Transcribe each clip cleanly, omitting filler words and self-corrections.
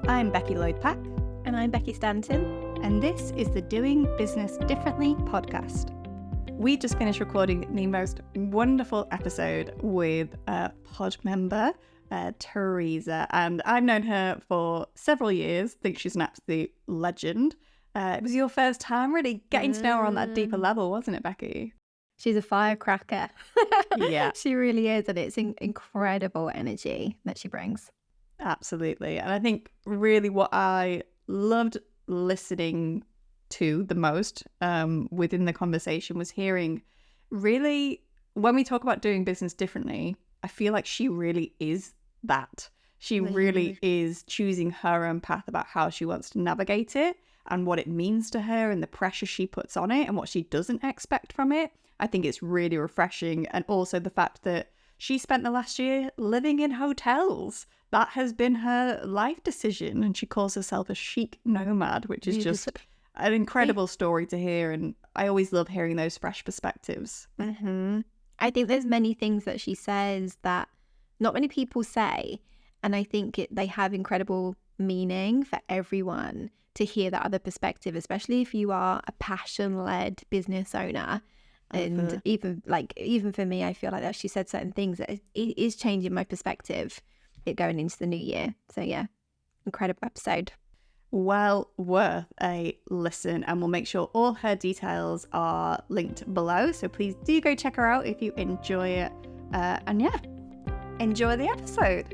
I'm Becky Lloyd-Pack. And I'm Becky Stanton. And this is the Doing Business Differently podcast. We just finished recording the most wonderful episode with a pod member, Teresa. And I've known her for several years. I think she's an absolute legend. It was your first time really getting to know her on that deeper level, wasn't it, Becky? She's a firecracker. Yeah. She really is. And it's incredible energy that she brings. Absolutely. And I think really what I loved listening to the most within the conversation was hearing really, when we talk about doing business differently, I feel like she really is that. She really is choosing her own path about how she wants to navigate it and what it means to her and the pressure she puts on it and what she doesn't expect from it. I think it's really refreshing. And also the fact that she spent the last year living in hotels. That has been her life decision. And she calls herself a chic nomad, which is just an incredible story to hear. And I always love hearing those fresh perspectives. Mm-hmm. I think there's many things that she says that not many people say. And I think they have incredible meaning for everyone to hear that other perspective, especially if you are a passion-led business owner. And even for me, I feel like that she said certain things that it is changing my perspective going into the new year. So yeah, incredible episode. Well worth a listen, and we'll make sure all her details are linked below. So please do go check her out if you enjoy it. And yeah, enjoy the episode.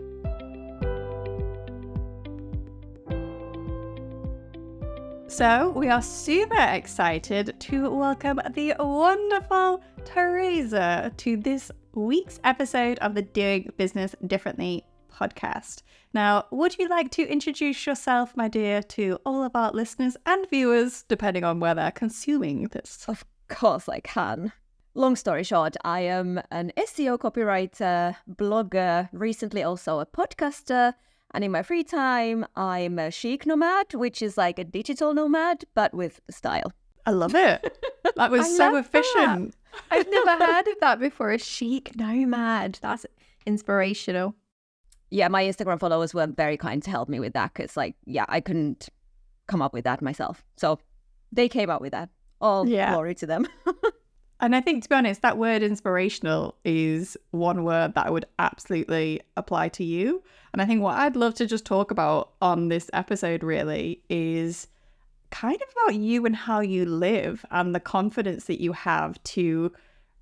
So we are super excited to welcome the wonderful Teresa to this week's episode of the Doing Business Differently podcast. Now, would you like to introduce yourself, my dear, to all of our listeners and viewers, depending on where they're consuming this? Of course I can. Long story short, I am an SEO copywriter, blogger, recently also a podcaster. And in my free time, I'm a chic nomad, which is like a digital nomad, but with style. I love it. That was so efficient. I've never heard of that before. A chic nomad. That's inspirational. Yeah, my Instagram followers were very kind to help me with that because, I couldn't come up with that myself. So they came up with that. All glory to them. And I think, to be honest, that word inspirational is one word that I would absolutely apply to you. And I think what I'd love to just talk about on this episode really is kind of about you and how you live and the confidence that you have to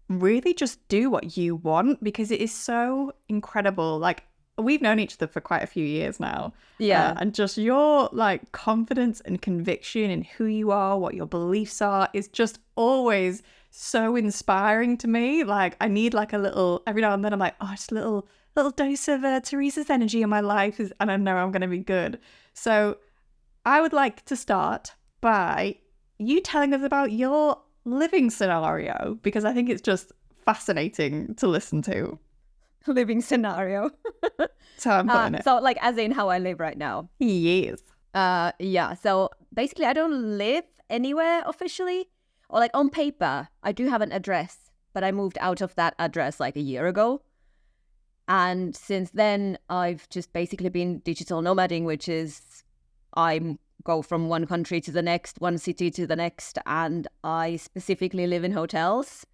really just do what you want, because it is so incredible. Like, we've known each other for quite a few years now. Yeah. And just your confidence and conviction in who you are, what your beliefs are, is just always so inspiring to me. Like, I need a little, every now and then I'm like, oh, just a little dose of Teresa's energy in my life, and I know I'm going to be good. So I would like to start by you telling us about your living scenario, because I think it's just fascinating to listen to. Living scenario. So I'm putting it. So as in how I live right now. Yes. Yeah. So basically I don't live anywhere officially, or on paper. I do have an address, but I moved out of that address a year ago. And since then I've just basically been digital nomading, which is I go from one country to the next, one city to the next, and I specifically live in hotels.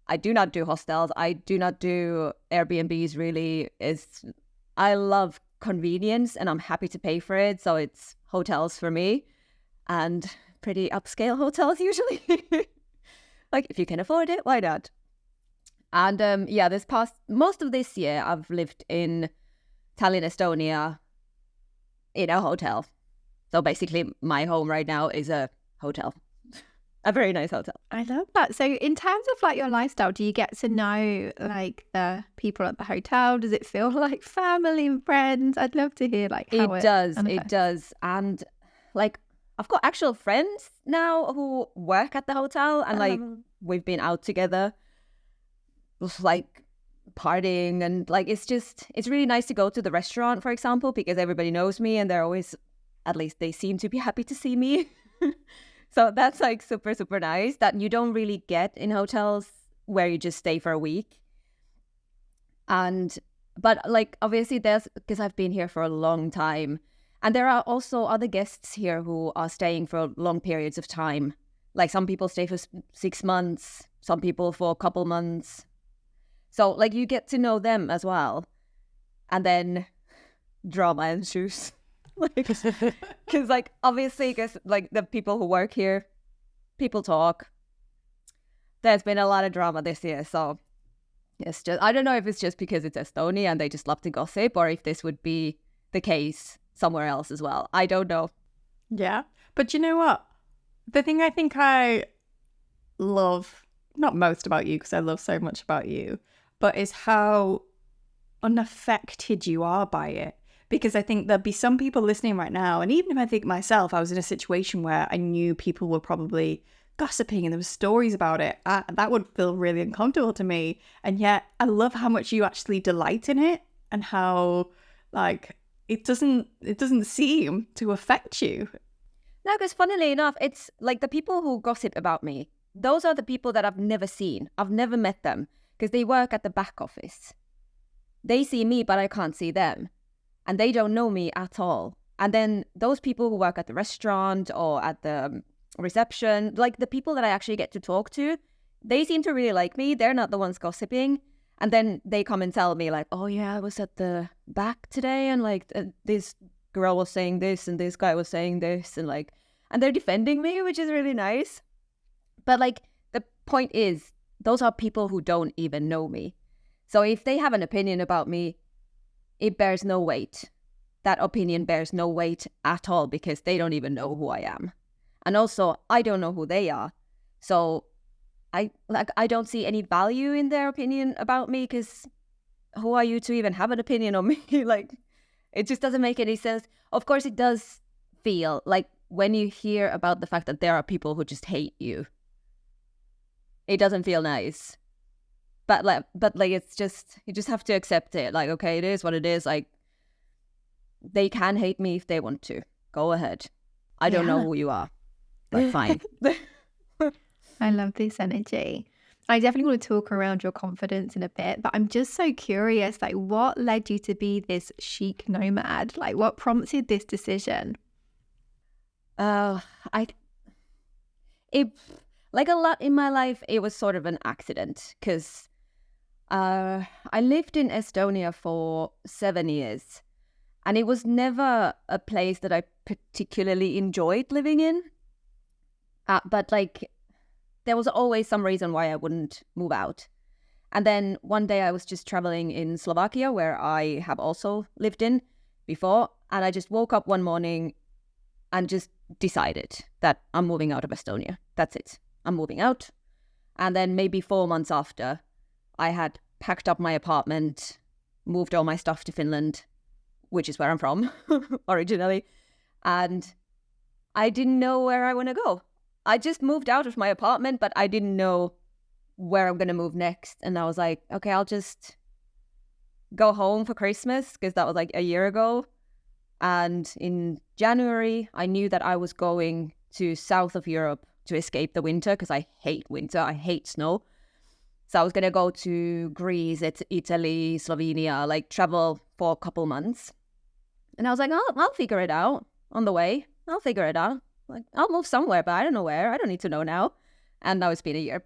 I do not do hostels. I do not do Airbnbs really. I love convenience and I'm happy to pay for it. So it's hotels for me, and pretty upscale hotels usually. If you can afford it, why not? And most of this year, I've lived in Tallinn, Estonia, in a hotel. So basically my home right now is a hotel. A very nice hotel. I love that. So in terms of your lifestyle, do you get to know the people at the hotel? Does it feel like family and friends? I'd love to hear how it does. It does. And I've got actual friends now who work at the hotel, and we've been out together, partying, and it's really nice to go to the restaurant, for example, because everybody knows me and they're always, at least they seem to be happy to see me. So that's super, super nice that you don't really get in hotels where you just stay for a week. But obviously because I've been here for a long time, And there are also other guests here who are staying for long periods of time. Like some people stay for 6 months, some people for a couple months. So like you get to know them as well. And then drama ensues. Because like obviously, because like the people who work here, people talk. There's been a lot of drama this year, so it's just, I don't know if it's just because it's Estonia and they just love to gossip, or if this would be the case somewhere else as well. I don't know. Yeah. But you know what? The thing I think I love, not most about you, because I love so much about you, but is how unaffected you are by it. Because I think there'll be some people listening right now, and even if I think myself, I was in a situation where I knew people were probably gossiping and there were stories about it, that would feel really uncomfortable to me. And yet I love how much you actually delight in it, and how like it doesn't seem to affect you. No, because funnily enough, it's like the people who gossip about me, those are the people that I've never seen. I've never met them because they work at the back office. They see me, but I can't see them. And they don't know me at all. And then those people who work at the restaurant or at the reception, like the people that I actually get to talk to, they seem to really like me. They're not the ones gossiping. And then they come and tell me like, oh yeah, I was at the back today and like this girl was saying this and this guy was saying this, and like, and they're defending me, which is really nice. But like the point is, those are people who don't even know me. So if they have an opinion about me, it bears no weight. That opinion bears no weight at all because they don't even know who I am. And also, I don't know who they are. So I don't see any value in their opinion about me, because who are you to even have an opinion on me? Like, it just doesn't make any sense. Of course, it does feel like when you hear about the fact that there are people who just hate you, it doesn't feel nice. But like it's just, you just have to accept it. Like, okay, it is what it is. Like, they can hate me if they want to. Go ahead. I don't know who you are. But fine. I love this energy. I definitely want to talk around your confidence in a bit, but I'm just so curious, like, what led you to be this chic nomad? Like, what prompted this decision? Like a lot in my life, it was sort of an accident, because I lived in Estonia for 7 years, and it was never a place that I particularly enjoyed living in. But like, there was always some reason why I wouldn't move out. And then one day I was just traveling in Slovakia, where I have also lived in before. And I just woke up one morning and just decided that I'm moving out of Estonia. That's it. I'm moving out. And then maybe 4 months after, I had packed up my apartment, moved all my stuff to Finland, which is where I'm from originally. And I didn't know where I want to go. I just moved out of my apartment, but I didn't know where I'm going to move next. And I was like, okay, I'll just go home for Christmas, because that was like a year ago. And in January, I knew that I was going to south of Europe to escape the winter, because I hate winter. I hate snow. So I was going to go to Greece, Italy, Slovenia, like travel for a couple months. And I was like, I'll figure it out on the way. I'll figure it out. Like, I'll move somewhere, but I don't know where. I don't need to know now. And now it's been a year.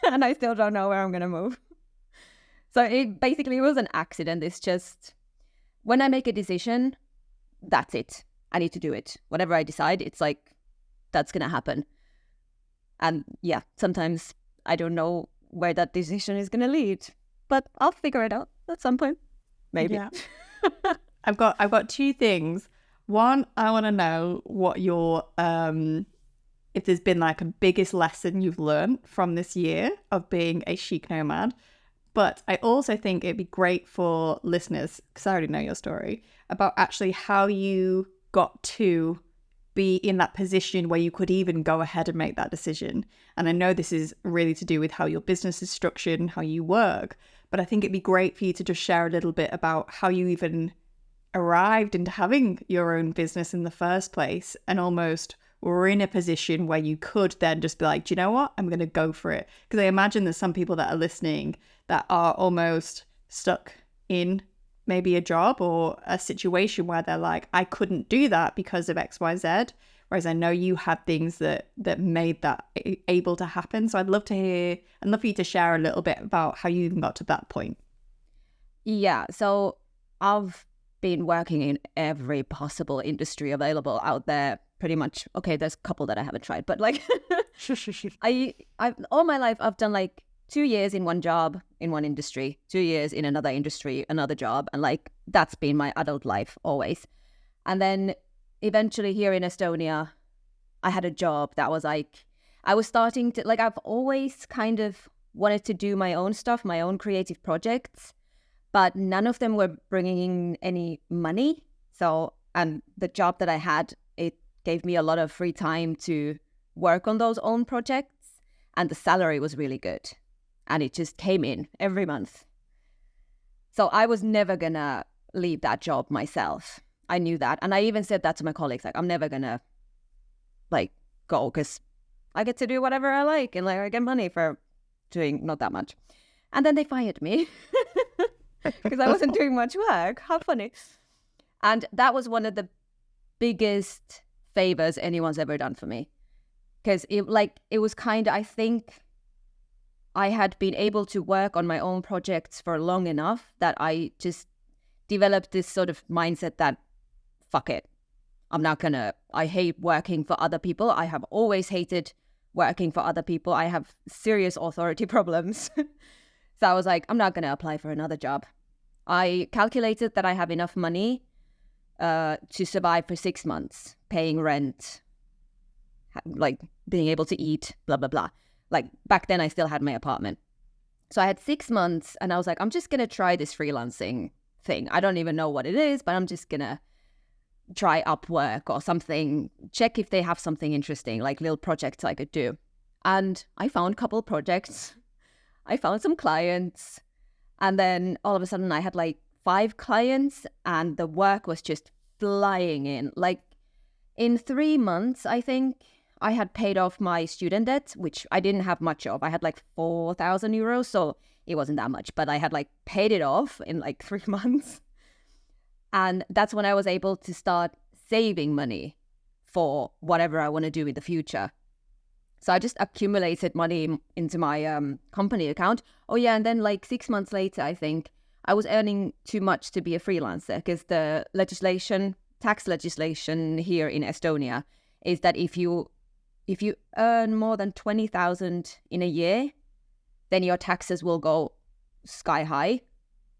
And I still don't know where I'm going to move. So it basically was an accident. It's just, when I make a decision, that's it. I need to do it. Whatever I decide, it's like, that's going to happen. And yeah, sometimes I don't know where that decision is going to lead, but I'll figure it out at some point. Maybe. Yeah. I've got two things. One, I want to know what your, if there's been like a biggest lesson you've learned from this year of being a chic nomad. But I also think it'd be great for listeners, because I already know your story, about actually how you got to be in that position where you could even go ahead and make that decision. And I know this is really to do with how your business is structured and how you work, but I think it'd be great for you to just share a little bit about how you even arrived into having your own business in the first place, and almost were in a position where you could then just be like, do you know what? I'm going to go for it. Because I imagine there's some people that are listening that are almost stuck in maybe a job or a situation where they're like, I couldn't do that because of XYZ. Whereas I know you had things that made that able to happen. So I'd love for you to share a little bit about how you even got to that point. Yeah, so I've been working in every possible industry available out there, pretty much. Okay, there's a couple that I haven't tried, but like I've all my life I've done like 2 years in one job in one industry, 2 years in another industry, another job, and like that's been my adult life always. And then eventually here in Estonia, I had a job that was like, I was starting to, like, I've always kind of wanted to do my own stuff, my own creative projects, but none of them were bringing in any money. So, and the job that I had, it gave me a lot of free time to work on those own projects, and the salary was really good. And it just came in every month. So I was never gonna leave that job myself. I knew that. And I even said that to my colleagues, like, I'm never gonna like go because I get to do whatever I like and like I get money for doing not that much. And then they fired me because I wasn't doing much work. How funny. And that was one of the biggest favors anyone's ever done for me. Because it was kind of, I think I had been able to work on my own projects for long enough that I just developed this sort of mindset that, fuck it, I hate working for other people. I have always hated working for other people. I have serious authority problems. So I was like, I'm not going to apply for another job. I calculated that I have enough money to survive for 6 months, paying rent, like being able to eat, blah, blah, blah. Like back then I still had my apartment. So I had 6 months and I was like, I'm just going to try this freelancing thing. I don't even know what it is, but I'm just going to try Upwork or something, check if they have something interesting, like little projects I could do. And I found a couple projects. I found some clients. And then all of a sudden I had like 5 clients and the work was just flying in. Like in 3 months, I think I had paid off my student debt, which I didn't have much of. I had like 4,000 euros, so it wasn't that much, but I had like paid it off in like 3 months. And that's when I was able to start saving money for whatever I want to do in the future. So I just accumulated money into my company account. Oh yeah, and then like 6 months later, I think, I was earning too much to be a freelancer because the tax legislation here in Estonia is that if you earn more than 20,000 in a year, then your taxes will go sky high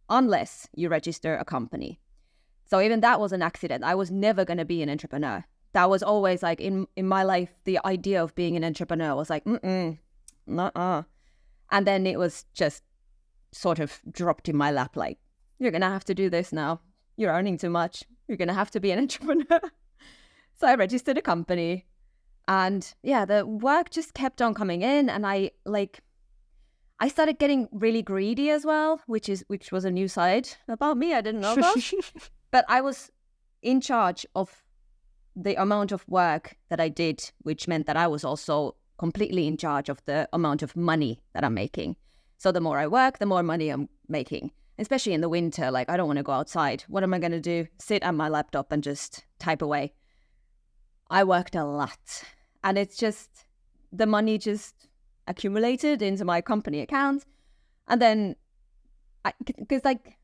unless you register a company. So even that was an accident. I was never going to be an entrepreneur. That was always like in my life, the idea of being an entrepreneur was like, nuh-uh. And then it was just sort of dropped in my lap like, you're going to have to do this now. You're earning too much. You're going to have to be an entrepreneur. So I registered a company. And yeah, the work just kept on coming in. And I started getting really greedy as well, which was a new side about me I didn't know about. But I was in charge of the amount of work that I did, which meant that I was also completely in charge of the amount of money that I'm making. So the more I work, the more money I'm making, especially in the winter. Like, I don't want to go outside. What am I going to do? Sit at my laptop and just type away. I worked a lot. And it's just, the money just accumulated into my company account. And then, because like,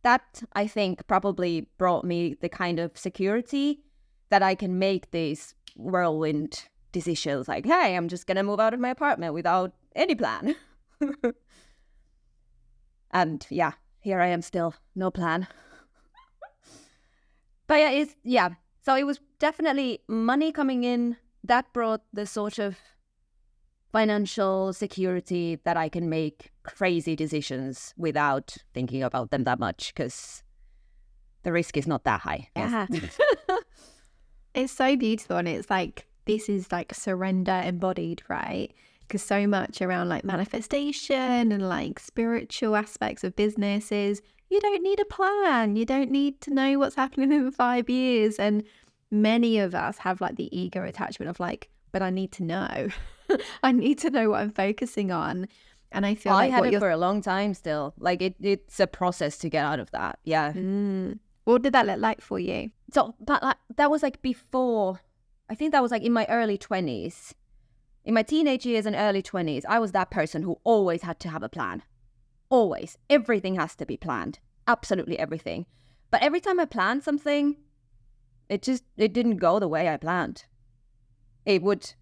that, I think, probably brought me the kind of security that I can make these whirlwind decisions. Like, hey, I'm just going to move out of my apartment without any plan. And yeah, here I am still, no plan. But yeah, so it was definitely money coming in that brought the sort of financial security that I can make crazy decisions without thinking about them that much because the risk is not that high. Yeah. It's so beautiful. And it's like, this is like surrender embodied, right? Because so much around like manifestation and like spiritual aspects of businesses, you don't need a plan. You don't need to know what's happening in 5 years. And many of us have like the ego attachment of like, but I need to know. I need to know what I'm focusing on. And I feel I like had what it you're... for a long time still. Like it's a process to get out of that. Yeah. What did that look like for you? So, but like, that was like before, I think that was like in my early 20s. In my teenage years and early 20s, I was that person who always had to have a plan. Always. Everything has to be planned. Absolutely everything. But every time I planned something, it didn't go the way I planned. It would,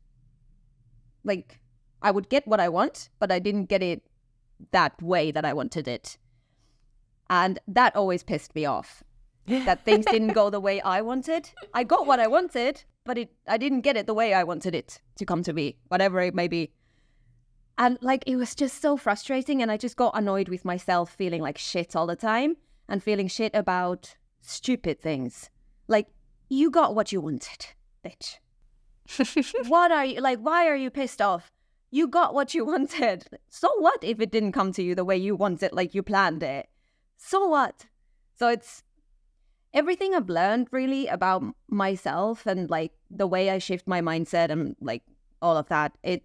like, I would get what I want, but I didn't get it that way that I wanted it. And that always pissed me off. That things didn't go the way I wanted. I got what I wanted, but I didn't get it the way I wanted it to come to me, whatever it may be. And like, it was just so frustrating, and I just got annoyed with myself, feeling like shit all the time and feeling shit about stupid things. Like, you got what you wanted, bitch. What are you, like, why are you pissed off? You got what you wanted. So what if it didn't come to you the way you wanted, like you planned it? So what? So it's everything I've learned really about myself and like the way I shift my mindset and like all of that. It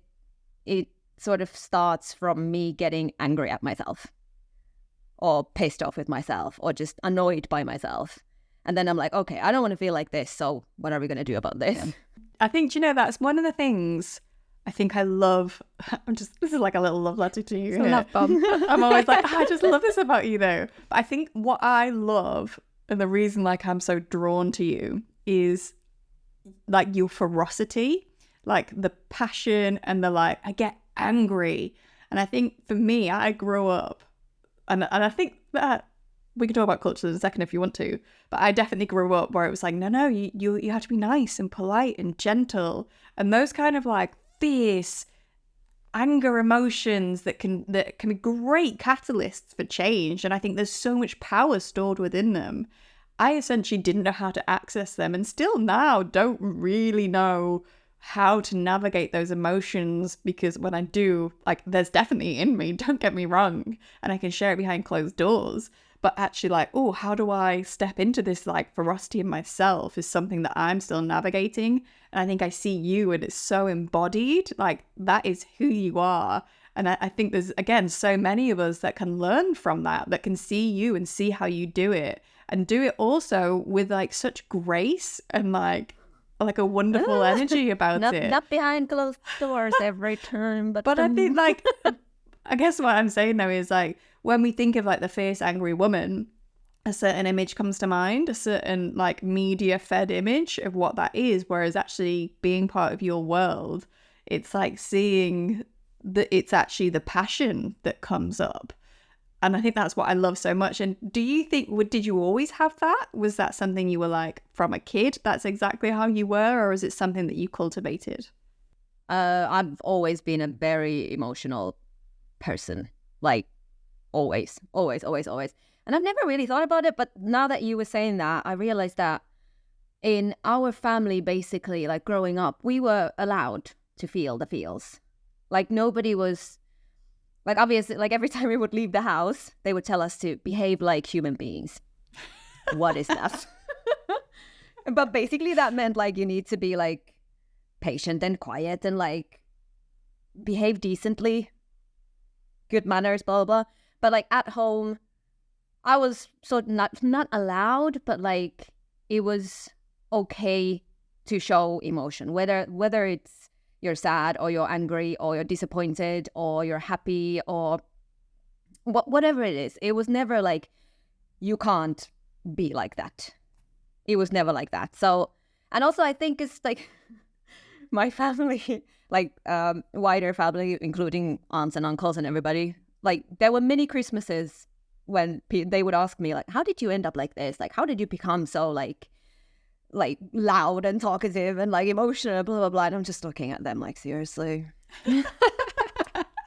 sort of starts from me getting angry at myself or pissed off with myself or just annoyed by myself. And then I'm like, okay, I don't want to feel like this. So what are we going to do about this? Yeah. I think, that's one of the things I think I love. This is like a little love letter to you. It's a love bomb. I'm always like, I just love this about you though. But I think what I love and the reason like I'm so drawn to you is like your ferocity, like the passion and the like, I get angry. And I think for me, I grew up and I think that we can talk about culture in a second if you want to, but I definitely grew up where it was like, no, you have to be nice and polite and gentle, and those kind of like fierce anger emotions that can be great catalysts for change. And I think there's so much power stored within them. I essentially didn't know how to access them, and still now don't really know how to navigate those emotions, because when I do, like, there's definitely in me, don't get me wrong, and I can share it behind closed doors. But actually, like, oh, how do I step into this, like, ferocity in myself is something that I'm still navigating. And I think I see you and it's so embodied. Like, that is who you are. And I think there's, again, so many of us that can learn from that can see you and see how you do it. And do it also with, like, such grace and, like a wonderful energy about it. Not behind closed doors every turn. But I think, like, I guess what I'm saying, though, is, like, when we think of like the fierce, angry woman, a certain image comes to mind, a certain like media fed image of what that is. Whereas actually being part of your world, it's like seeing that it's actually the passion that comes up. And I think that's what I love so much. And do you think, did you always have that? Was that something you were like from a kid? That's exactly how you were? Or is it something that you cultivated? I've always been a very emotional person. Like, always. And I've never really thought about it, but now that you were saying that, I realized that in our family, basically, like growing up, we were allowed to feel the feels. Like nobody was, like obviously, like every time we would leave the house, they would tell us to behave like human beings. What is that? But basically that meant like you need to be like patient and quiet and like behave decently, good manners, blah, blah, blah. But like at home, I was sort of not allowed, but like it was okay to show emotion, whether it's you're sad or you're angry or you're disappointed or you're happy or whatever it is. It was never like you can't be like that. It was never like that. So, and also I think it's like my family, like wider family, including aunts and uncles and everybody. Like, there were many Christmases when they would ask me, like, how did you end up like this? Like, how did you become so, like loud and talkative and, like, emotional, blah, blah, blah. And I'm just looking at them like, seriously?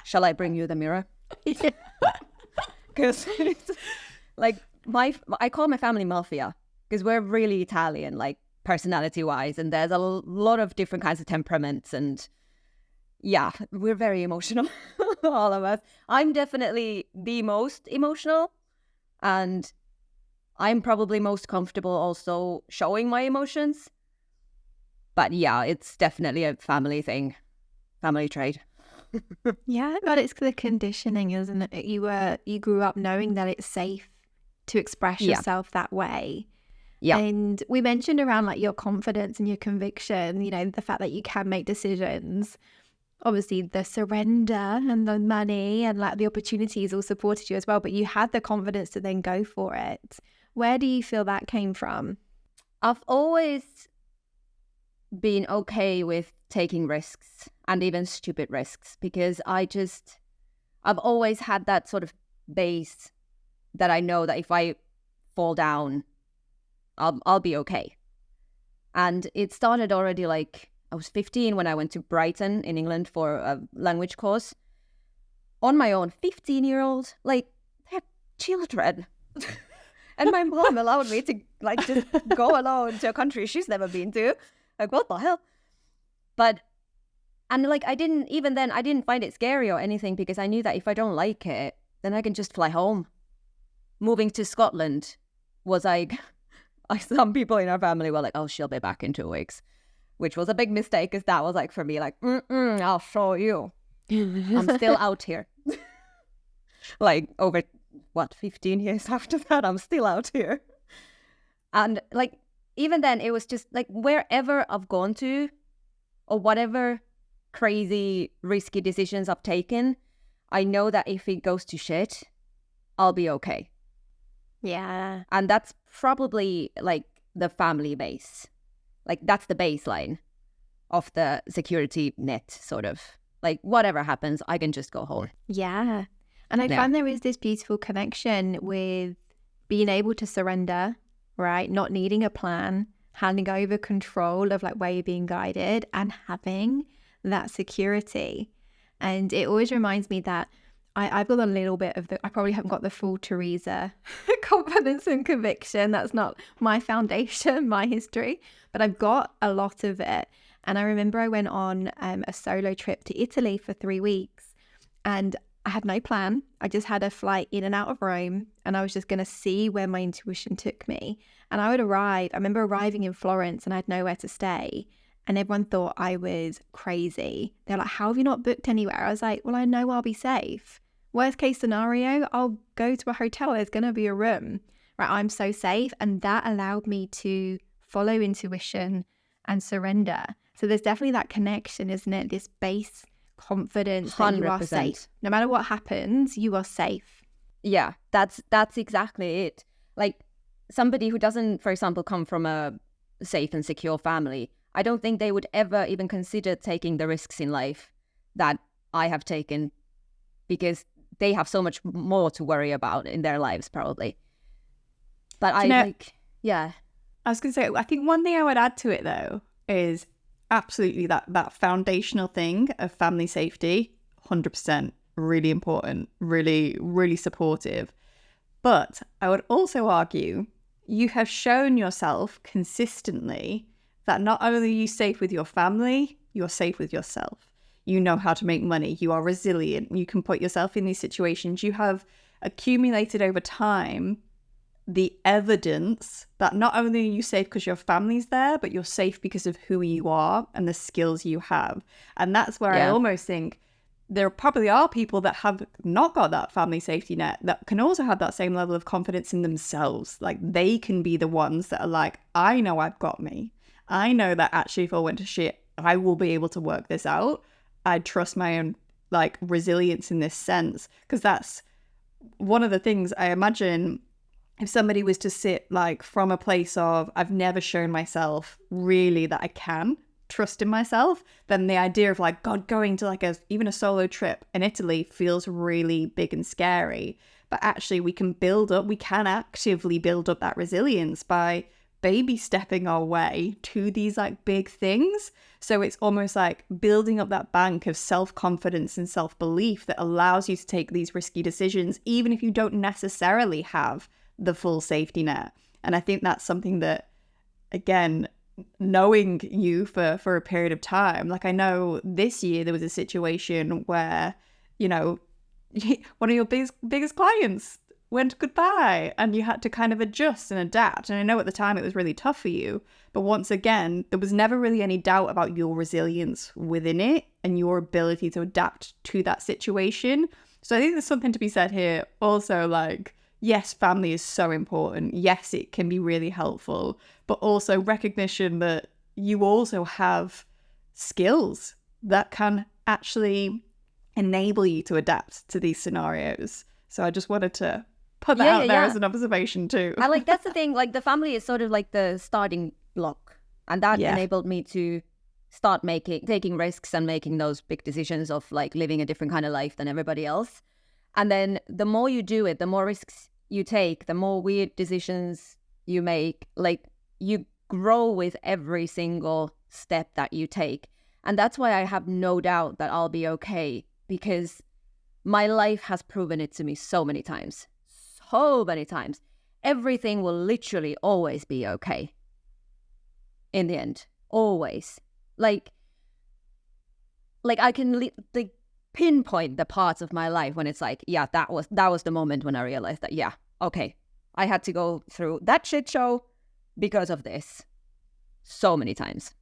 Shall I bring you the mirror? Because, like, I call my family mafia because we're really Italian, like, personality-wise. And there's a lot of different kinds of temperaments and... yeah, we're very emotional, all of us. I'm definitely the most emotional, and I'm probably most comfortable also showing my emotions. But yeah, it's definitely a family thing, family trait. Yeah, but it's the conditioning, isn't it? You grew up knowing that it's safe to express Yeah. yourself that way. Yeah. And we mentioned around like your confidence and your conviction, you know, the fact that you can make decisions. Obviously, the surrender and the money and like the opportunities all supported you as well, but you had the confidence to then go for it. Where do you feel that came from? I've always been okay with taking risks and even stupid risks because I've always had that sort of base that I know that if I fall down, I'll be okay. And it started already like I was 15 when I went to Brighton in England for a language course on my own. 15-year-old, like they're children. And my mom allowed me to like just go alone to a country she's never been to. Like, what the hell? And like I didn't find it scary or anything because I knew that if I don't like it, then I can just fly home. Moving to Scotland was like some people in our family were like, oh, she'll be back in 2 weeks, which was a big mistake because that was like for me, like, I'll show you. I'm still out here. Like over, 15 years after that, I'm still out here. And like, even then, it was just like wherever I've gone to or whatever crazy, risky decisions I've taken, I know that if it goes to shit, I'll be okay. Yeah. And that's probably like the family base. Like that's the baseline of the security net, sort of. Like whatever happens, I can just go home. Yeah. And I find there is this beautiful connection with being able to surrender, right? Not needing a plan, handing over control of like where you're being guided and having that security. And it always reminds me that I've got a little bit of I probably haven't got the full Teresa confidence and conviction. That's not my foundation, my history, but I've got a lot of it. And I remember I went on a solo trip to Italy for 3 weeks and I had no plan. I just had a flight in and out of Rome and I was just going to see where my intuition took me. And I remember arriving in Florence and I had nowhere to stay. And everyone thought I was crazy. They're like, how have you not booked anywhere? I was like, well, I know I'll be safe. Worst case scenario, I'll go to a hotel. There's going to be a room, right? I'm so safe. And that allowed me to follow intuition and surrender. So there's definitely that connection, isn't it? This base confidence that you are 100%. safe. No matter what happens, you are safe. Yeah, that's exactly it. Like somebody who doesn't, for example, come from a safe and secure family, I don't think they would ever even consider taking the risks in life that I have taken because they have so much more to worry about in their lives probably. But yeah. I was going to say, I think one thing I would add to it though is absolutely that foundational thing of family safety, 100%, really important, really, really supportive. But I would also argue you have shown yourself consistently that not only are you safe with your family, you're safe with yourself. You know how to make money. You are resilient. You can put yourself in these situations. You have accumulated over time the evidence that not only are you safe because your family's there, but you're safe because of who you are and the skills you have. And that's where I almost think there probably are people that have not got that family safety net that can also have that same level of confidence in themselves. Like they can be the ones that are like, I know I've got me. I know that actually if I went to shit, I will be able to work this out. I trust my own like resilience in this sense, because that's one of the things I imagine if somebody was to sit like from a place of I've never shown myself really that I can trust in myself, then the idea of like God going to like even a solo trip in Italy feels really big and scary. But actually we can actively build up that resilience by baby stepping our way to these like big things. So it's almost like building up that bank of self-confidence and self-belief that allows you to take these risky decisions, even if you don't necessarily have the full safety net. And I think that's something that, again, knowing you for a period of time, like I know this year there was a situation where, you know, one of your biggest clients went goodbye and you had to kind of adjust and adapt. And I know at the time it was really tough for you, but once again, there was never really any doubt about your resilience within it and your ability to adapt to that situation. So I think there's something to be said here also, like, yes, family is so important. Yes, it can be really helpful, but also recognition that you also have skills that can actually enable you to adapt to these scenarios. So I just wanted to put that out there as an observation too. I like, that's the thing, like the family is sort of like the starting block, and that enabled me to start taking risks and making those big decisions of like living a different kind of life than everybody else. And then the more you do it, the more risks you take, the more weird decisions you make. Like, you grow with every single step that you take. And that's why I have no doubt that I'll be okay, because my life has proven it to me so many times. So many times. Everything will literally always be okay. In the end. Always. Like I can pinpoint the parts of my life when it's like, yeah, that was the moment when I realized that, yeah, okay, I had to go through that shit show because of this so many times.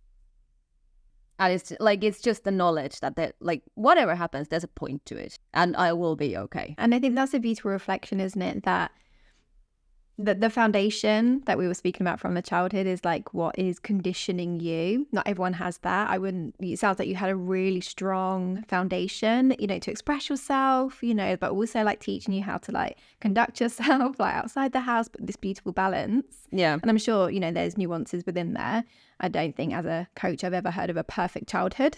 And it's just the knowledge that like whatever happens, there's a point to it, and I will be okay. And I think that's a beautiful reflection, isn't it? That the foundation that we were speaking about from the childhood is like what is conditioning you. Not everyone has that. It sounds like you had a really strong foundation, to express yourself, but also like teaching you how to like conduct yourself like outside the house, but this beautiful balance. Yeah. And I'm sure, there's nuances within there. I don't think as a coach I've ever heard of a perfect childhood,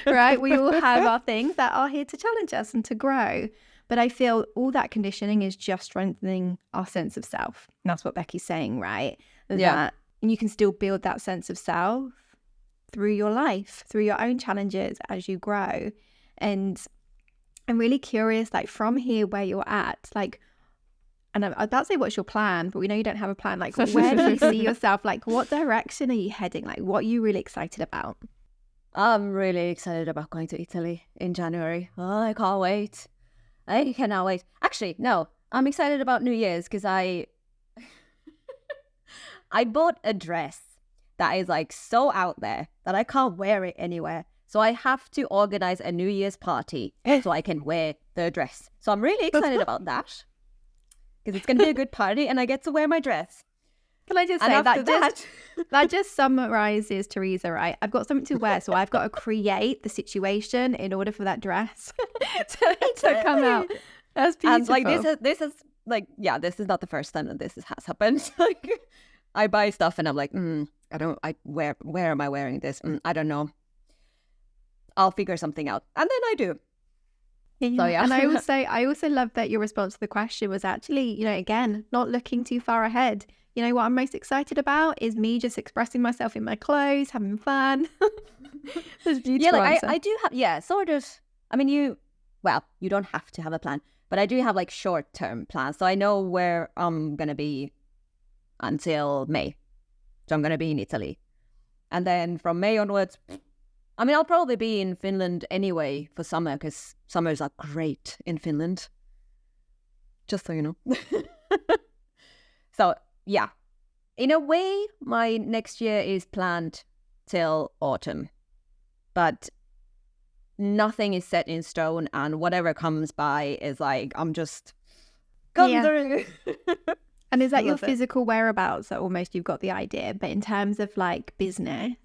right? We all have our things that are here to challenge us and to grow. But I feel all that conditioning is just strengthening our sense of self. And that's what Becky's saying, right? Yeah. And you can still build that sense of self through your life, through your own challenges as you grow. And I'm really curious, like from here where you're at, like, and I'm about to say what's your plan, but we know you don't have a plan. Like, where do you see yourself? Like, what direction are you heading? Like, what are you really excited about? I'm really excited about going to Italy in January. Oh, I can't wait. I cannot wait. Actually, no, I'm excited about New Year's because I bought a dress that is like so out there that I can't wear it anywhere. So I have to organize a New Year's party so I can wear the dress. So I'm really excited about that because it's going to be a good party and I get to wear my dress. Can I just say that just summarizes Teresa, right? I've got something to wear, so I've got to create the situation in order for that dress to come out. That's beautiful. And like this is like, yeah, this is not the first time that this has happened. Like, I buy stuff and I'm like, where am I wearing this? I don't know. I'll figure something out, and then I do. Yeah. So, yeah. And I also love that your response to the question was actually, again, not looking too far ahead. What I'm most excited about is me just expressing myself in my clothes, having fun. That's beautiful. Yeah, like I do have, sort of. I mean, you don't have to have a plan, but I do have like short-term plans. So I know where I'm going to be until May. So I'm going to be in Italy. And then from May onwards, I mean, I'll probably be in Finland anyway for summer because summers are great in Finland. Just so you know. So, yeah, in a way, my next year is planned till autumn, but nothing is set in stone, and whatever comes by is like, I'm just going through. And is that your physical whereabouts that almost you've got the idea? But in terms of like business,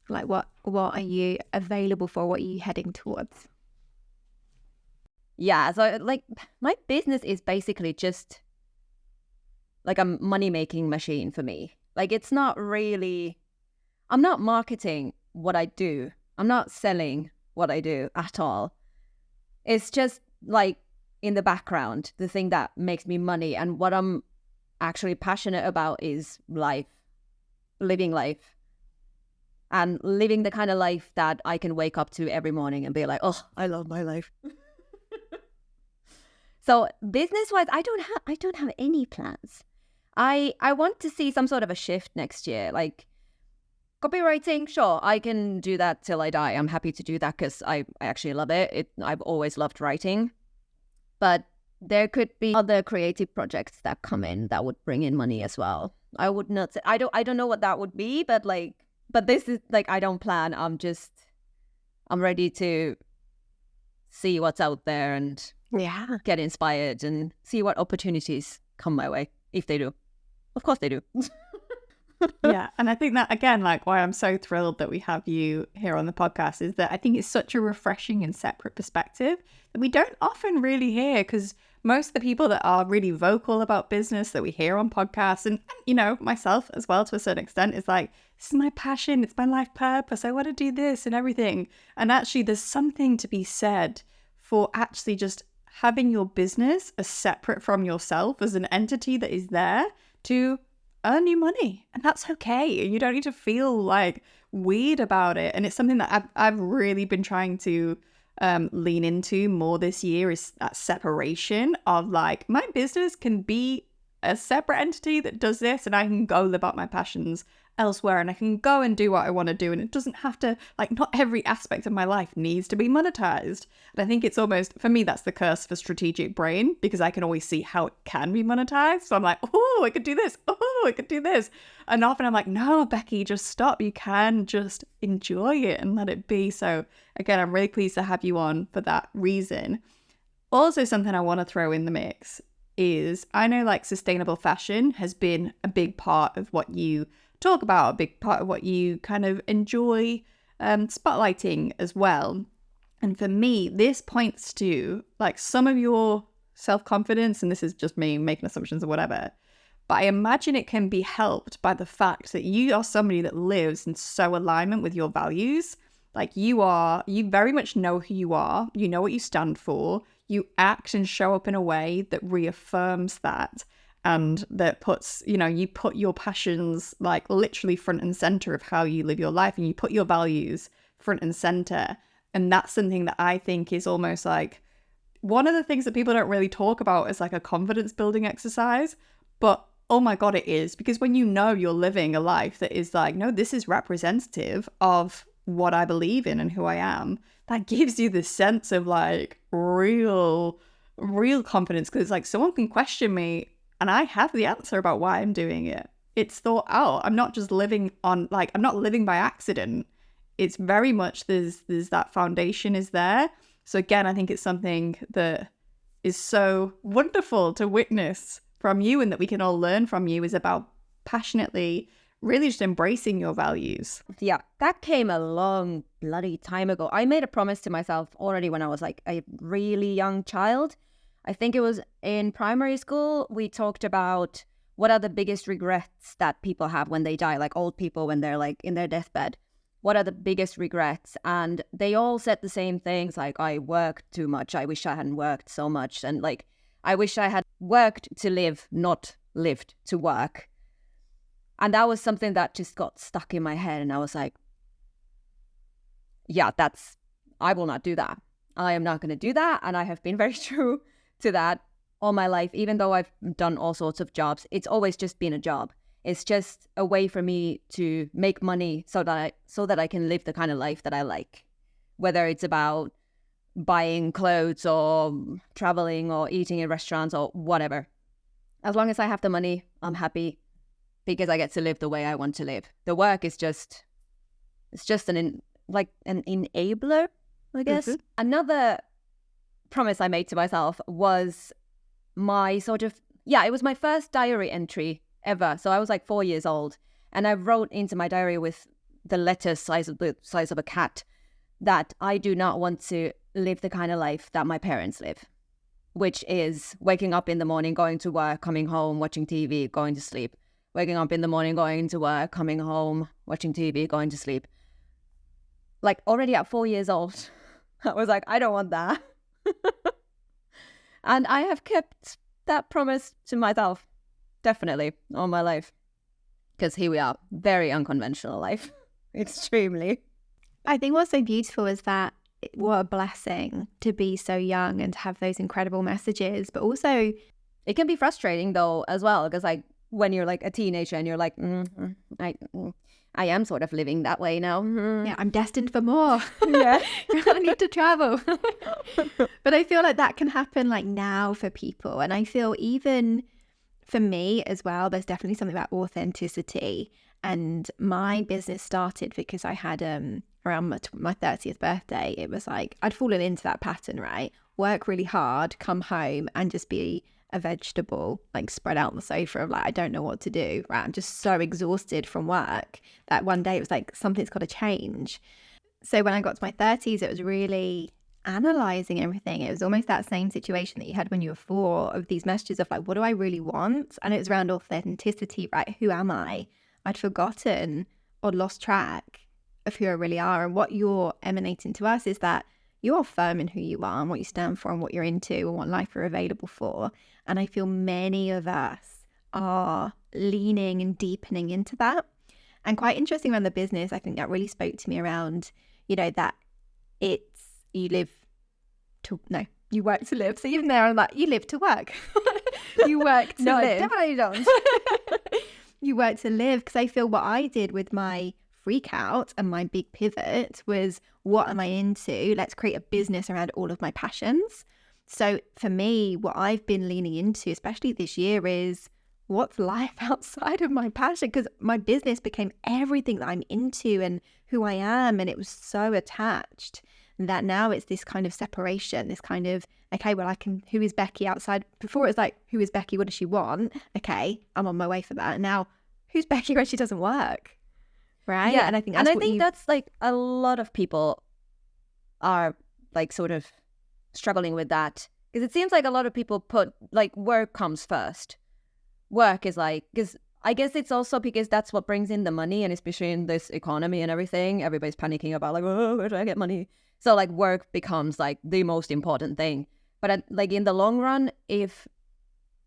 like what are you available for? What are you heading towards? Yeah, so like my business is basically just like a money-making machine for me. Like, it's not really, I'm not marketing what I do. I'm not selling what I do at all. It's just like in the background, the thing that makes me money. And what I'm actually passionate about is life, living life. And living the kind of life that I can wake up to every morning and be like, oh, I love my life. So business-wise, I don't have any plans. I want to see some sort of a shift next year. Like copywriting, sure, I can do that till I die. I'm happy to do that because I actually love it. I've always loved writing. But there could be other creative projects that come in that would bring in money as well. I would not say, I don't know what that would be, but this is like, I don't plan. I'm ready to see what's out there and get inspired and see what opportunities come my way, if they do. Of course they do. Yeah. And I think that, again, like why I'm so thrilled that we have you here on the podcast is that I think it's such a refreshing and separate perspective that we don't often really hear, because most of the people that are really vocal about business that we hear on podcasts, and you know, myself as well to a certain extent, is like, this is my passion, it's my life purpose, I want to do this and everything. And actually there's something to be said for actually just having your business as separate from yourself, as an entity that is there to earn you money, and that's okay, and you don't need to feel like weird about it. And it's something that I've really been trying to lean into more this year, is that separation of like, my business can be a separate entity that does this, and I can go live out my passions elsewhere, and I can go and do what I want to do, and it doesn't have to, like, not every aspect of my life needs to be monetized. And I think it's almost, for me, that's the curse for strategic brain, because I can always see how it can be monetized. So I'm like, oh, I could do this, oh, I could do this, and often I'm like, no, Becky, just stop. You can just enjoy it and let it be. So again, I'm really pleased to have you on for that reason. Also, something I want to throw in the mix is, I know like sustainable fashion has been a big part of what you talk about, a big part of what you kind of enjoy spotlighting as well. And for me, this points to like some of your self-confidence, and this is just me making assumptions or whatever, but I imagine it can be helped by the fact that you are somebody that lives in so alignment with your values. Like you very much know who you are, you know what you stand for, you act and show up in a way that reaffirms that, and that puts, you know, you put your passions like literally front and center of how you live your life, and you put your values front and center. And that's something that I think is almost like one of the things that people don't really talk about as like a confidence building exercise. But oh my God, it is. Because when you know you're living a life that is like, no, this is representative of what I believe in and who I am, that gives you this sense of like real confidence. Because it's like, someone can question me and I have the answer about why I'm doing it. It's thought out. I'm not just living on, like, I'm not living by accident. It's very much, there's that foundation is there. So again, I think it's something that is so wonderful to witness from you, and that we can all learn from you, is about passionately really just embracing your values. Yeah, that came a long bloody time ago. I made a promise to myself already when I was like a really young child. I think it was in primary school. We talked about what are the biggest regrets that people have when they die, like old people when they're like in their deathbed. What are the biggest regrets? And they all said the same things, like, I worked too much. I wish I hadn't worked so much. And like, I wish I had worked to live, not lived to work. And that was something that just got stuck in my head. And I was like, yeah, I will not do that. I am not going to do that. And I have been very true to that all my life. Even though I've done all sorts of jobs, it's always just been a job. It's just a way for me to make money so that I can live the kind of life that I like. Whether it's about buying clothes or traveling or eating in restaurants or whatever. As long as I have the money, I'm happy, because I get to live the way I want to live. The work is just, it's just an enabler, I guess. Mm-hmm. Another promise I made to myself was my it was my first diary entry ever. So I was like 4 years old, and I wrote into my diary with the letters size of a cat that I do not want to live the kind of life that my parents live, which is waking up in the morning, going to work, coming home, watching TV, going to sleep. Waking up in the morning, going to work, coming home, watching TV, going to sleep. Like already at 4 years old, I was like, I don't want that. And I have kept that promise to myself, definitely, all my life. Because here we are, very unconventional life, extremely. I think what's so beautiful is that what a blessing to be so young and to have those incredible messages, but also it can be frustrating though as well, because like when you're like a teenager and you're like, I am sort of living that way now. Yeah, I'm destined for more. Yeah. I need to travel. But I feel like that can happen like now for people. And I feel even for me as well, there's definitely something about authenticity. And my business started because I had around my 30th birthday, it was like I'd fallen into that pattern, right? Work really hard, come home and just be a vegetable, like spread out on the sofa of like, I don't know what to do, right? I'm just so exhausted from work that one day it was like, something's got to change. So when I got to my 30s, it was really analyzing everything. It was almost that same situation that you had when you were 4 of these messages of like, what do I really want? And it was around authenticity, right? Who am I? I'd forgotten or lost track of who I really are. And what you're emanating to us is that you are firm in who you are and what you stand for and what you're into and what life you're available for. And I feel many of us are leaning and deepening into that. And quite interesting around the business, I think that really spoke to me around, you know, that it's you work to live. So even there, I'm like, you live to work. You work to No, live. I definitely don't. You work to live, because I feel what I did with my freak out and my big pivot was, what am I into? Let's create a business around all of my passions. So for me, what I've been leaning into, especially this year, is what's life outside of my passion? Because my business became everything that I'm into and who I am. And it was so attached that now it's this kind of separation, this kind of, okay, well, who is Becky outside? Before it was like, who is Becky? What does she want? Okay, I'm on my way for that. And now, who's Becky when she doesn't work? Right? Yeah, And I think that's like a lot of people are like sort of struggling with that, because it seems like a lot of people put like work comes first. Work is like, because I guess it's also because that's what brings in the money, and especially in this economy and everything, everybody's panicking about like, oh, where do I get money? So like work becomes like the most important thing. But like in the long run, and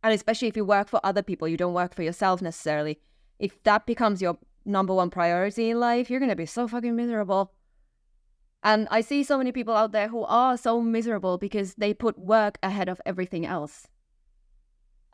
especially if you work for other people, you don't work for yourself necessarily. If that becomes your number one priority in life, you're going to be so fucking miserable. And I see so many people out there who are so miserable because they put work ahead of everything else.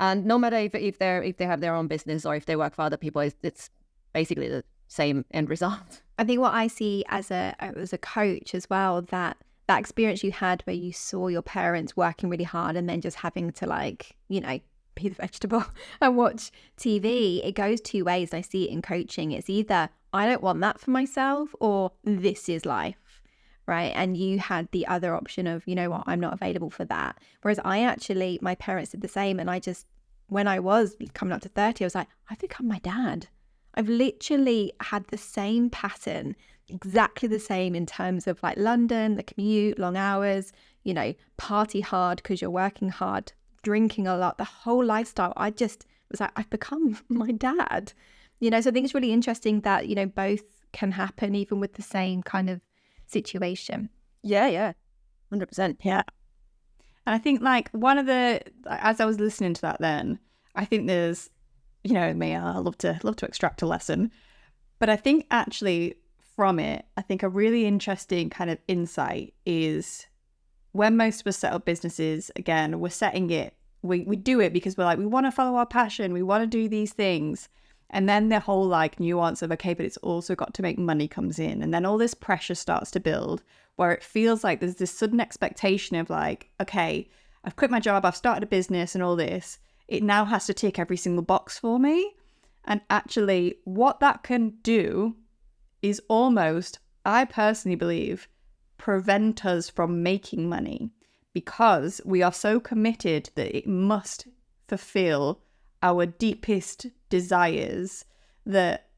And no matter if they have their own business or if they work for other people, it's basically the same end result. I think what I see as a coach as well, that experience you had where you saw your parents working really hard and then just having to like, you know, be the vegetable and watch TV, it goes two ways. I see it in coaching. It's either I don't want that for myself or this is life, right? And you had the other option of, you know what, I'm not available for that. Whereas my parents did the same. And I just, when I was coming up to 30, I was like, I've become my dad. I've literally had the same pattern, exactly the same in terms of like London, the commute, long hours, you know, party hard because you're working hard, drinking a lot, the whole lifestyle. I just was like, I've become my dad, you know. So I think it's really interesting that, you know, both can happen even with the same kind of situation. Yeah, 100%. Yeah. And I think like one of the, as I was listening to that then, I think there's, you know me, I love to extract a lesson. But I think actually from it, I think a really interesting kind of insight is when most of us set up businesses, again, we're setting it, we do it because we're like, we want to follow our passion, we want to do these things. And then the whole like nuance of, okay, but it's also got to make money comes in. And then all this pressure starts to build where it feels like there's this sudden expectation of like, okay, I've quit my job, I've started a business and all this. It now has to tick every single box for me. And actually what that can do is almost, I personally believe, prevent us from making money because we are so committed that it must fulfill our deepest desires that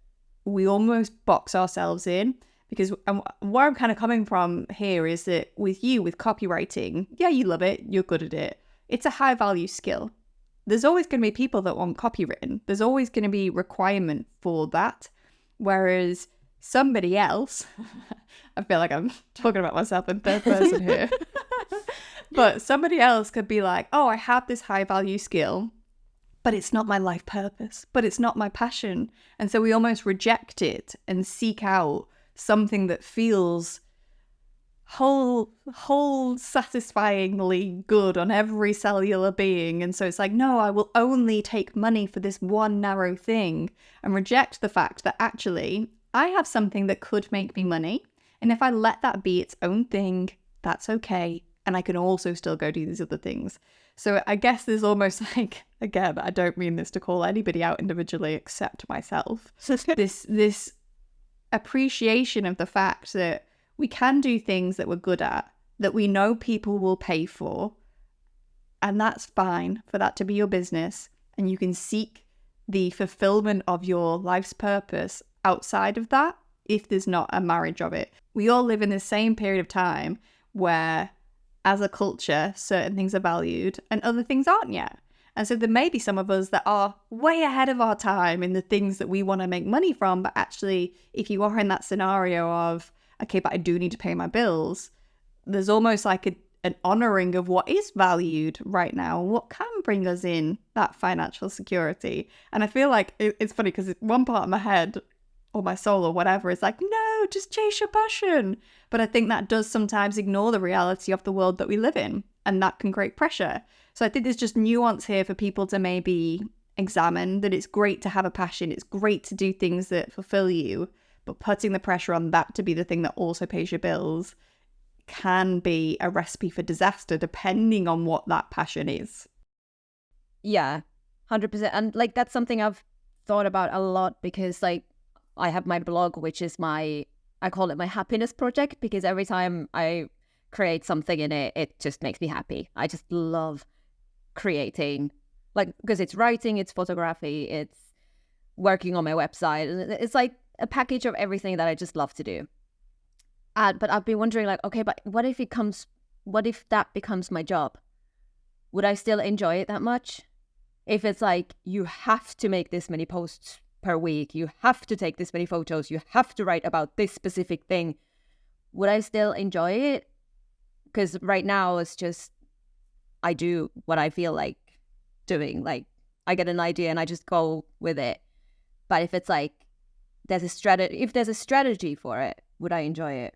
we almost box ourselves in. Because where I'm kind of coming from here is that with copywriting, yeah, you love it, you're good at it. It's a high value skill. There's always going to be people that want copy written. There's always going to be requirement for that. Whereas somebody else, I feel like I'm talking about myself in third person here, but somebody else could be like, oh, I have this high value skill, but it's not my life purpose, but it's not my passion. And so we almost reject it and seek out something that feels whole satisfyingly good on every cellular being. And so it's like, no, I will only take money for this one narrow thing, and reject the fact that actually I have something that could make me money. And if I let that be its own thing, that's okay. And I can also still go do these other things. So I guess there's almost like, again, I don't mean this to call anybody out individually except myself. this appreciation of the fact that we can do things that we're good at, that we know people will pay for, and that's fine for that to be your business. And you can seek the fulfillment of your life's purpose outside of that if there's not a marriage of it. We all live in the same period of time where, as a culture, certain things are valued and other things aren't yet. And so there may be some of us that are way ahead of our time in the things that we want to make money from. But actually, if you are in that scenario of, okay, but I do need to pay my bills, there's almost like an honoring of what is valued right now, what can bring us in that financial security. And I feel like it's funny because one part of my head or my soul or whatever is like, no, just chase your passion. But I think that does sometimes ignore the reality of the world that we live in, and that can create pressure. So I think there's just nuance here for people to maybe examine, that it's great to have a passion, it's great to do things that fulfill you, but putting the pressure on that to be the thing that also pays your bills can be a recipe for disaster depending on what that passion is. Yeah, 100%. And like, that's something I've thought about a lot, because like I have my blog, which is I call it my happiness project, because every time I create something in it, it just makes me happy. I just love creating, like, because it's writing, it's photography, it's working on my website, and it's like a package of everything that I just love to do. But I've been wondering, like, okay, but what if that becomes my job? Would I still enjoy it that much? If it's like, you have to make this many posts per week, you have to take this many photos, you have to write about this specific thing, would I still enjoy it? Because right now it's just, I do what I feel like doing. Like, I get an idea and I just go with it. But if it's like, there's a strategy for it, would I enjoy it?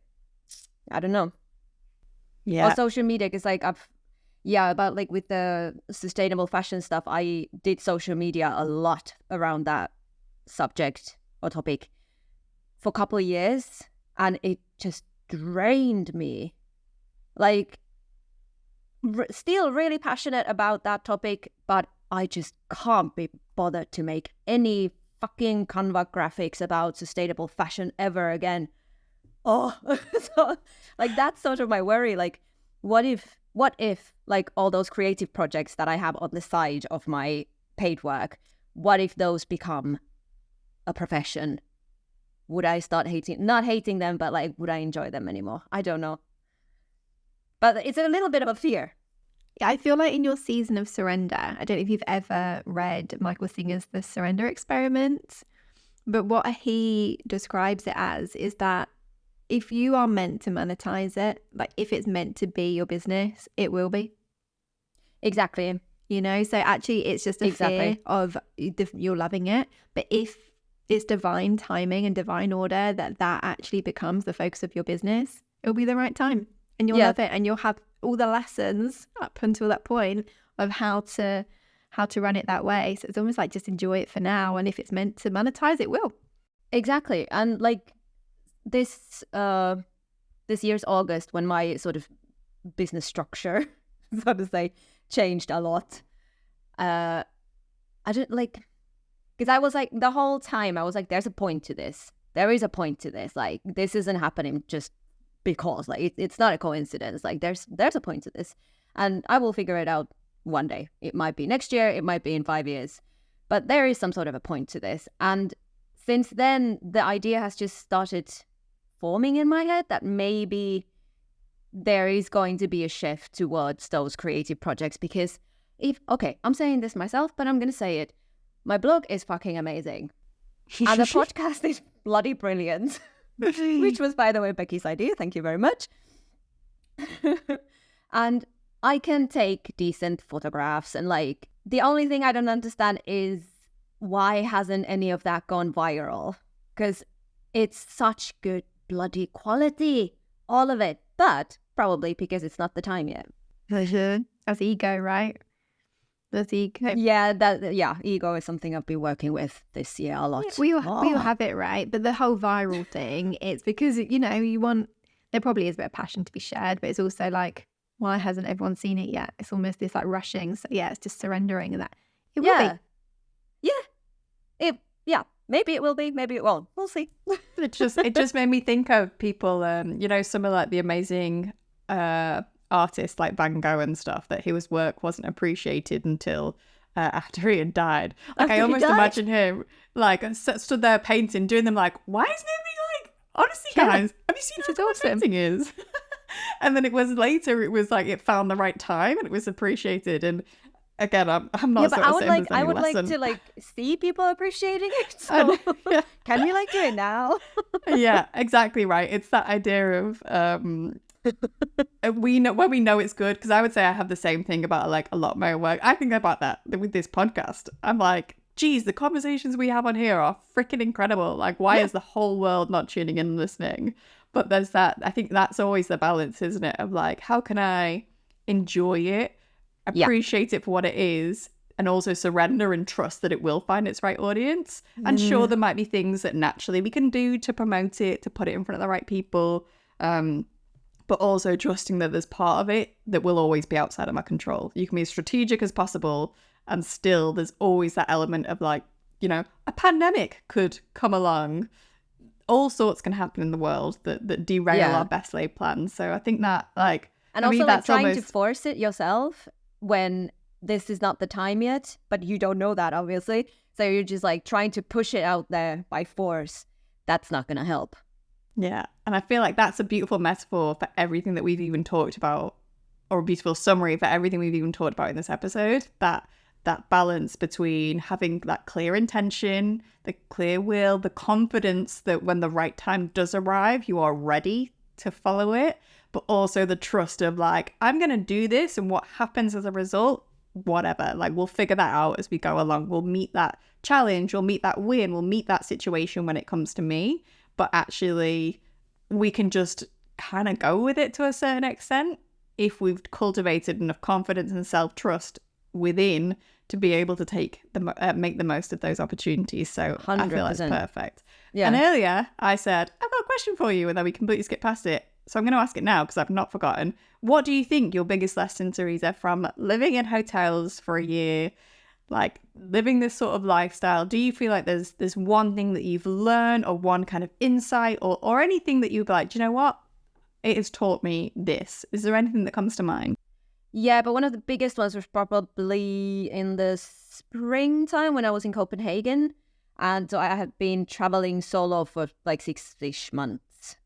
I don't know. Yeah. Or social media, because like about like with the sustainable fashion stuff, I did social media a lot around that subject or topic for a couple of years, and it just drained me. Like, still really passionate about that topic, but I just can't be bothered to make any fucking Canva graphics about sustainable fashion ever again. Oh, so like, that's sort of my worry. Like, what if like all those creative projects that I have on the side of my paid work, what if those become a profession? Would I start not hating them, but like, would I enjoy them anymore? I don't know. But it's a little bit of a fear. Yeah, I feel like in your season of surrender, I don't know if you've ever read Michael Singer's The Surrender Experiment, but what he describes it as is that if you are meant to monetize it, like if it's meant to be your business, it will be. Exactly. You know, so actually it's just a fear of you're loving it. But if it's divine timing and divine order that actually becomes the focus of your business, it'll be the right time. And you'll love it, and you'll have all the lessons up until that point of how to run it that way. So it's almost like, just enjoy it for now, and if it's meant to monetize, it will. Exactly. And like this year's August, when my sort of business structure, so to say, changed a lot, I didn't like, because I was like, the whole time I was like, there's a point to this. There is a point to this. Like, this isn't happening just because, like, it's not a coincidence. Like, there's a point to this, and I will figure it out one day. It might be next year, it might be in 5 years, but there is some sort of a point to this. And since then, the idea has just started forming in my head that maybe there is going to be a shift towards those creative projects. Because I'm saying this myself, but I'm going to say it. My blog is fucking amazing. And the podcast is bloody brilliant. Which was, by the way, Becky's idea. Thank you very much. And I can take decent photographs. And like, the only thing I don't understand is, why hasn't any of that gone viral? Because it's such good bloody quality. All of it. but probably because it's not the time yet. That's ego, right? That's ego. Yeah, ego is something I've been working with this year a lot. Yeah, we all have it, right? But the whole viral thing, it's because, you know, there probably is a bit of passion to be shared, but it's also like, why hasn't everyone seen it yet? It's almost this like rushing. So yeah, it's just surrendering, and that it will be. Maybe it will be, maybe it won't. We'll see. It just made me think of people, you know, some of like the amazing artists like Van Gogh and stuff, that his work wasn't appreciated until after he had died. Like, I almost imagine him like stood there painting, doing them like, why is nobody like, honestly guys, have you seen how good my painting is? And then it was later, it was like it found the right time and it was appreciated. And again, I'm not. Yeah, but I would like to like see people appreciating it. So can we like do it now? Yeah, exactly right. It's that idea of we know it's good, because I would say I have the same thing about like a lot of my work. I think about that with this podcast. I'm like, geez, the conversations we have on here are freaking incredible. Like, why is the whole world not tuning in and listening? But there's that. I think that's always the balance, isn't it? Of like, how can I enjoy it, appreciate it for what it is, and also surrender and trust that it will find its right audience. And sure, there might be things that naturally we can do to promote it, to put it in front of the right people, but also trusting that there's part of it that will always be outside of my control. You can be as strategic as possible, and still there's always that element of like, you know, a pandemic could come along. All sorts can happen in the world that derail our best laid plans. So I think that like, and also like trying to force it yourself when this is not the time yet, but you don't know that, obviously. So you're just like trying to push it out there by force. That's not going to help. Yeah. And I feel like that's a beautiful metaphor for everything that we've even talked about, or a beautiful summary for everything we've even talked about in this episode. That balance between having that clear intention, the clear will, the confidence that when the right time does arrive, you are ready to follow it, but also the trust of like, I'm going to do this, and what happens as a result, whatever, like we'll figure that out as we go along. We'll meet that challenge, we'll meet that win, we'll meet that situation when it comes to me, but actually we can just kind of go with it to a certain extent if we've cultivated enough confidence and self-trust within to be able to make the most of those opportunities. So 100%. I feel that's perfect. Yeah. And earlier I said, I've got a question for you, and then we completely skipped past it. So I'm going to ask it now because I've not forgotten. What do you think your biggest lesson, Teresa, from living in hotels for a year, like living this sort of lifestyle, do you feel like there's one thing that you've learned, or one kind of insight, or anything that you'd be like, do you know what? It has taught me this. Is there anything that comes to mind? Yeah, but one of the biggest ones was probably in the springtime when I was in Copenhagen. And so I had been traveling solo for like 6-ish months.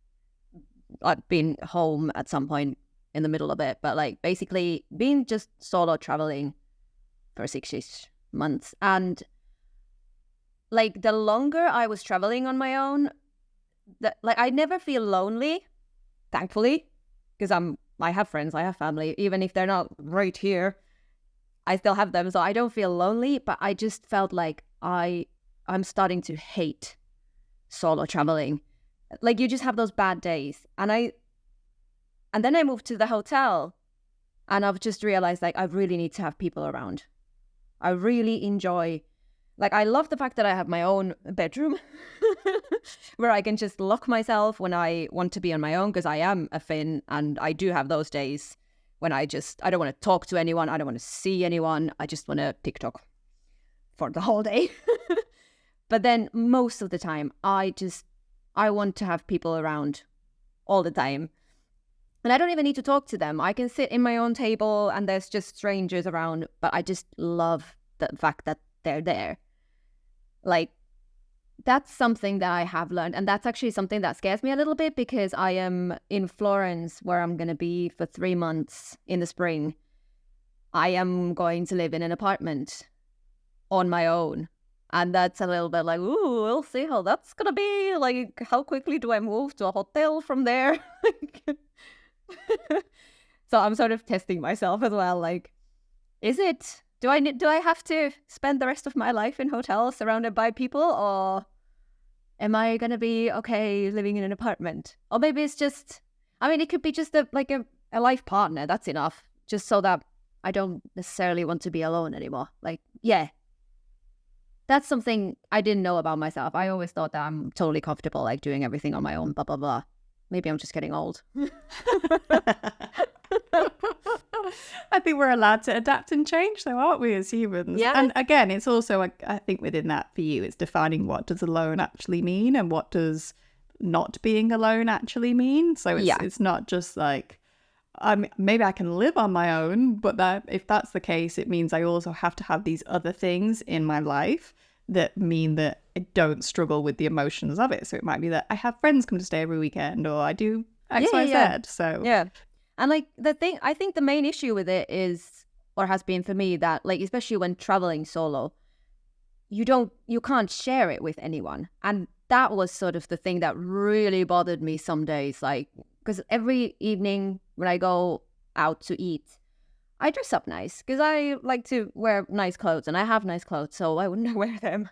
I'd been home at some point in the middle of it, but like basically being just solo traveling for 6-ish months. And like the longer I was traveling on my own, like I never feel lonely, thankfully, because I have friends, I have family, even if they're not right here, I still have them. So I don't feel lonely, but I just felt like I'm starting to hate solo traveling. Like you just have those bad days. And then I moved to the hotel, and I've just realized like I really need to have people around. I really enjoy, like I love the fact that I have my own bedroom where I can just lock myself when I want to be on my own, because I am a Finn and I do have those days when I don't want to talk to anyone. I don't want to see anyone. I just want to TikTok for the whole day. But then most of the time, I want to have people around all the time. And I don't even need to talk to them. I can sit in my own table and there's just strangers around, but I just love the fact that they're there. Like, that's something that I have learned. And that's actually something that scares me a little bit, because I am in Florence, where I'm going to be for 3 months in the spring. I am going to live in an apartment on my own. And that's a little bit like, ooh, we'll see how that's going to be. Like, how quickly do I move to a hotel from there? So I'm sort of testing myself as well. Like, do I have to spend the rest of my life in hotels surrounded by people, or am I going to be okay living in an apartment? Or maybe it's just, I mean, it could be just a life partner. That's enough. Just so that I don't necessarily want to be alone anymore. Like, yeah. That's something I didn't know about myself. I always thought that I'm totally comfortable, like doing everything on my own, blah, blah, blah. Maybe I'm just getting old. I think we're allowed to adapt and change though, aren't we, as humans? Yeah. And again, it's also, I think within that for you, it's defining what does alone actually mean and what does not being alone actually mean. So it's not just like, maybe I can live on my own, but that if that's the case, it means I also have to have these other things in my life that mean that I don't struggle with the emotions of it. So it might be that I have friends come to stay every weekend, or I do X, Y, Z. So yeah. And like I think the main issue with it is, or has been for me, that like, especially when traveling solo, you can't share it with anyone. And that was sort of the thing that really bothered me some days, like, because every evening when I go out to eat, I dress up nice because I like to wear nice clothes, and I have nice clothes, so I wouldn't wear them.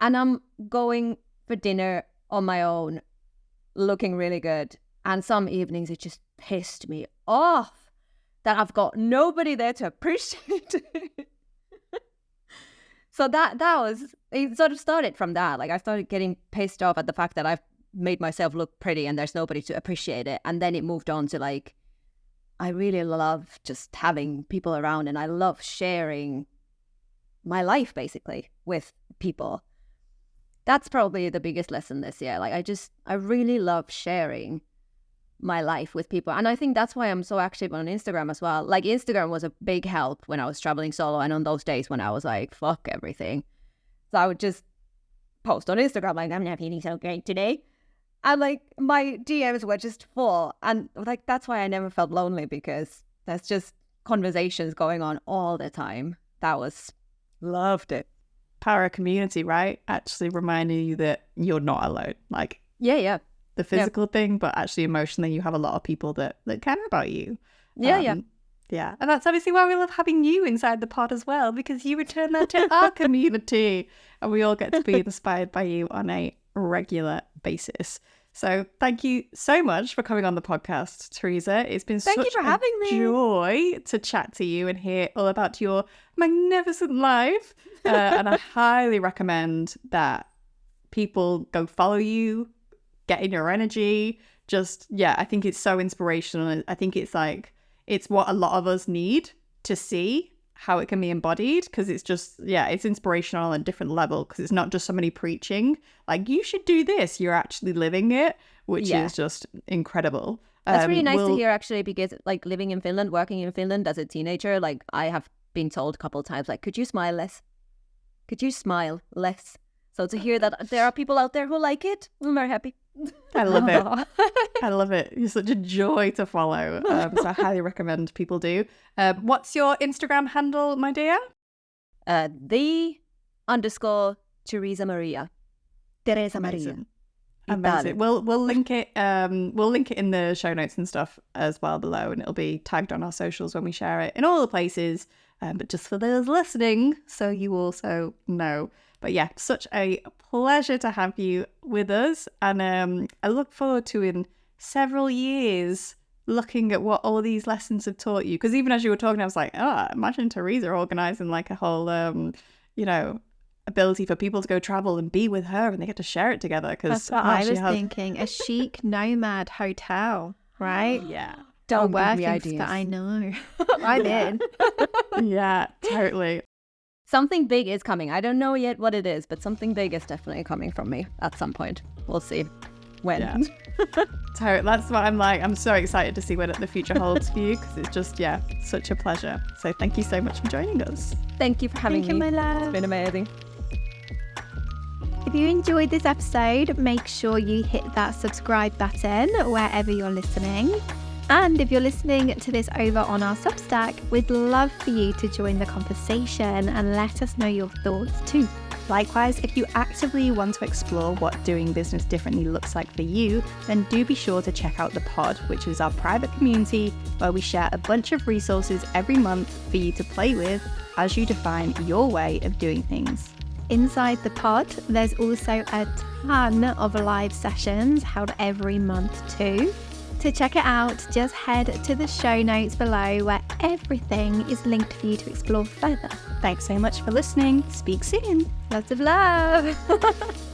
And I'm going for dinner on my own, looking really good. And some evenings it just pissed me off that I've got nobody there to appreciate it. So it sort of started from that. Like, I started getting pissed off at the fact that I've made myself look pretty and there's nobody to appreciate it. And then it moved on to like, I really love just having people around, and I love sharing my life basically with people. That's probably the biggest lesson this year. Like, I really love sharing my life with people. And I think that's why I'm so active on Instagram as well. Like, Instagram was a big help when I was traveling solo, and on those days when I was like, fuck everything. So I would just post on Instagram like, I'm not feeling so great today. And like, my DMs were just full. And like, that's why I never felt lonely, because there's just conversations going on all the time. Loved it. Power of community, right? Actually reminding you that you're not alone. Like, Yeah. the physical thing, but actually emotionally you have a lot of people that care about you. Yeah. And that's obviously why we love having you inside the pod as well, because you return that to our community and we all get to be inspired by you on a regular basis. So thank you so much for coming on the podcast, Teresa. It's been Thank you for having me. Joy to chat to you and hear all about your magnificent life. And I highly recommend that people go follow you, get in your energy. I think it's so inspirational. I think it's what a lot of us need to see how it can be embodied, because it's just, it's inspirational on a different level, because it's not just somebody preaching like you should do this. You're actually living it, which is just incredible. That's really nice to hear, actually, because like living in Finland, working in Finland as a teenager, like I have been told a couple of times, like, could you smile less? Could you smile less? So to hear that there are people out there who like it, I'm very happy. I love it. I love it. You're such a joy to follow. So I highly recommend people do. What's your Instagram handle, my dear? _Teresa Maria. Teresa Maria. Amazing. We'll link it. We'll link it in the show notes and stuff as well below, and it'll be tagged on our socials when we share it in all the places. But just for those listening, so you also know. But yeah, such a pleasure to have you with us. And I look forward to, in several years, looking at what all these lessons have taught you. Because even as you were talking, I was like, imagine Teresa organising like a whole, ability for people to go travel and be with her, and they get to share it together. Because that's what I was thinking. A chic Nomad hotel, right? Yeah. Don't give me ideas. That I know. I'm in. Yeah, totally. Something big is coming. I don't know yet what it is, but something big is definitely coming from me at some point. We'll see when. Yeah. That's what I'm like. I'm so excited to see what the future holds for you, because it's just, such a pleasure. So thank you so much for joining us. Thank you for having me. Thank you, my love. It's been amazing. If you enjoyed this episode, make sure you hit that subscribe button wherever you're listening. And if you're listening to this over on our Substack, we'd love for you to join the conversation and let us know your thoughts too. Likewise, if you actively want to explore what doing business differently looks like for you, then do be sure to check out the pod, which is our private community where we share a bunch of resources every month for you to play with as you define your way of doing things. Inside the pod, there's also a ton of live sessions held every month too. To check it out, just head to the show notes below where everything is linked for you to explore further. Thanks so much for listening. Speak soon. Lots of love.